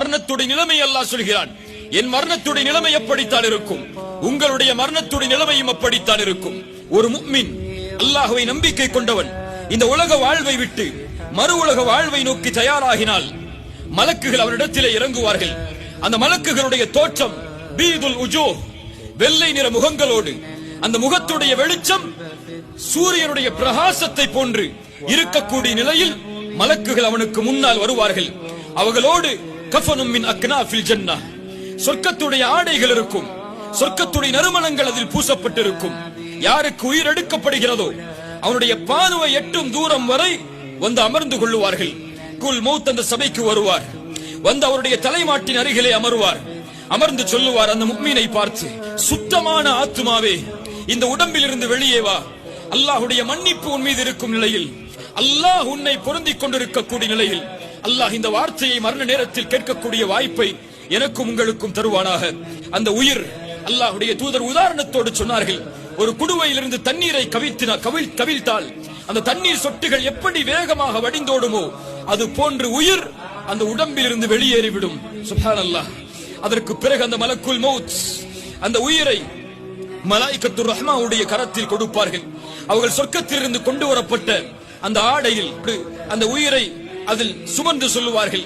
மரணத்துடைய நிலைமை அல்லாஹ் சொல்கிறான். என் மரணத்துடைய நிலைமை எப்படித்தான் இருக்கும், உங்களுடைய மரணத்துடைய நிலைமையும் அப்படித்தான் இருக்கும். ஒரு முஃமின், அல்லாஹ்வை நம்பிக்கை கொண்டவன், இந்த உலக வாழ்வை விட்டு மறு உலக வாழ்வை நோக்கி தயாராகினால் மலக்குகள் அவரிடத்திலே இறங்குவார்கள். அந்த மலக்குகளுடைய தோற்றம் பீதுல் உஜூஹ், வெள்ளை நிற முகங்களோடு, அந்த முகத்துடைய வெளிச்சம் சூரியனுடைய பிரகாசத்தை போன்று இருக்கக்கூடிய நிலையில் மலக்குகள் அவனுக்கு முன்னால் வருவார்கள். அவர்களோடு கஃபனும் மின் அக்னாஃபில் ஜன்னah, சொர்க்கத்துடைய ஆடைகள் இருக்கும், சொர்க்கத்துடைய நறுமணங்கள் அதில் பூசப்பட்டிருக்கும். யாருக்கு உயிர் எடுக்கப்படுகிறதோ அவனுடைய பாதுவை எட்டும் தூரம் வரை வந்து அமர்ந்து கொள்ளுவார்கள். குல் மௌத் அந்த சபைக்கு வருவார், வந்து அவருடைய தலைமாட்டின் அருகிலே அமருவார். அமர்ந்து சொல்லுவார் அந்த முஃமினை பார்த்து, சுத்தமான ஆத்துமாவே, இந்த உடம்பில் இருந்து வெளியே வா. அல்லாஹ்வுடைய மன்னிப்பு உன் மீது இருக்கும் நிலையில், அல்லாஹ் உன்னை பொருந்திக் கொண்டிருக்கக்கூடிய நிலையில், அல்லாஹ் இந்த வார்த்தையை மரண நேரத்தில் கேட்கக்கூடிய வாய்ப்பை எனக்கும் உங்களுக்கும் தருவானாக. அந்த உயிர், அல்லாஹ்வுடைய தூதர் உதாரணத்தோடு சொன்னார்கள், ஒரு குடுவையிலிருந்து தண்ணீரை கவிழ்த்தால் அந்த தண்ணீர் சொட்டுகள் எப்படி வேகமாக வடிந்தோடுமோ அது போன்று உயிர் அந்த உடம்பில் இருந்து வெளியேறிவிடும். சுப்ஹானல்லாஹ். அதற்கு பிறகு அந்த மலக்குல் மௌத் அந்த உயிரை மலாயிகத்துர் ரஹ்மாவுடைய கரத்தில் கொடுப்பார்கள். அவர்கள் சொர்க்கத்திலிருந்து கொண்டு வரப்பட்ட அந்த ஆடையில் அந்த உயிரை அதில் சுமந்து சொல்லுவார்கள்.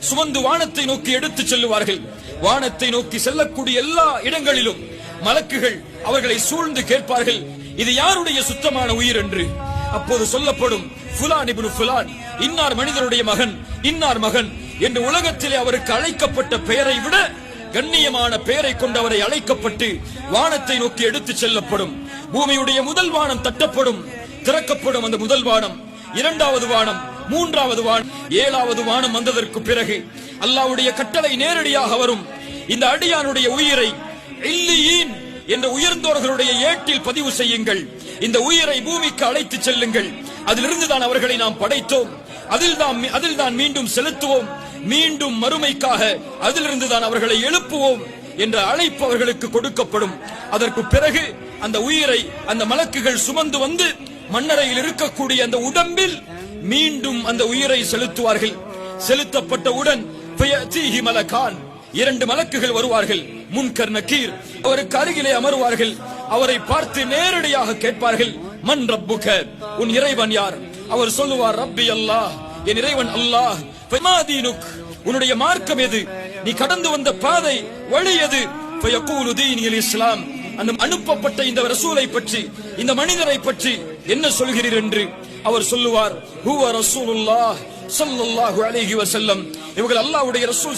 சுமந்து வானத்தை நோக்கி எடுத்து செல்லுவார்கள். வானத்தை நோக்கி செல்லக்கூடிய எல்லா இடங்களிலும் மலக்குகள் அவர்களை சூழ்ந்து கேட்பார்கள், இது யாருடைய சுத்தமான உயிர் என்று. அப்போது சொல்லப்படும், ஃபுலான் இப்னு ஃபுலான், இன்னார் மனிதருடைய மகன், இன்னார் மகன் என்று உலகத்திலே அவருக்கு அழைக்கப்பட்ட பெயரை விட கண்ணியமான பெயரை கொண்டு அவரை அழைக்கப்பட்டு வானத்தை நோக்கி எடுத்து செல்லப்படும். பூமியுடைய முதல் வானம் தட்டப்படும், திறக்கப்படும். அந்த முதல் வானம், இரண்டாவது வானம், மூன்றாவது வானம், ஏழாவது வானம் வந்ததற்கு பிறகு அல்லாஹ்வுடைய கட்டளை நேரடியாக வரும். இந்த அடியானுடைய உயிரை இல்லியீன் என்ற உயர்ந்தோர்களுடைய ஏட்டில் பதிவு செய்யுங்கள். இந்த உயிரை பூமிக்கு அழைத்து செல்லுங்கள். அதிலிருந்து தான் அவர்களை நாம் படைத்தோம், அதில் தான் மீண்டும் செலுத்துவோம், மீண்டும் மறுமைக்காக அதிலிருந்து தான் அவர்களை எழுப்புவோம் என்ற அழைப்பு அவர்களுக்கு கொடுக்கப்படும். அதற்கு பிறகு அந்த உயிரை அந்த மலக்குகள் சுமந்து வந்து மண்ணறையில் இருக்கக்கூடிய அந்த உடம்பில் மீண்டும் அந்த உயிரை செலுத்துவார்கள். செலுத்தப்பட்டவுடன் மலக்கான், இரண்டு மலக்குகள் வருவார்கள், முன்கர் நக்கீர். அவருக்கு அருகிலே அமருவார்கள். அவரை பார்த்து நேரடியாக கேட்பார்கள், மன் ரப்புக, உன் இறைவன் யார்? அவர் சொல்லுவார், ரப்பி அல்லாஹ், என் இறைவன் அல்லாஹ். ஃபமா தீனுக், உன்னுடைய மார்க்கம் எது? நீ கடந்து வந்த பாதை வழி எது? ஃபயகூலு தீனில் இஸ்லாம். அந்த அனுப்பப்பட்ட இந்த ரசூலை பற்றி, இந்த மனிதரை பற்றி என்ன சொல்கிறீர் என்று அவர் சொல்லுவார், ஹுவ ரசூலுல்லாஹ் ஸல்லல்லாஹு அலைஹி வஸல்லம், இவர்கள் அல்லாஹ்வுடைய ரசூல்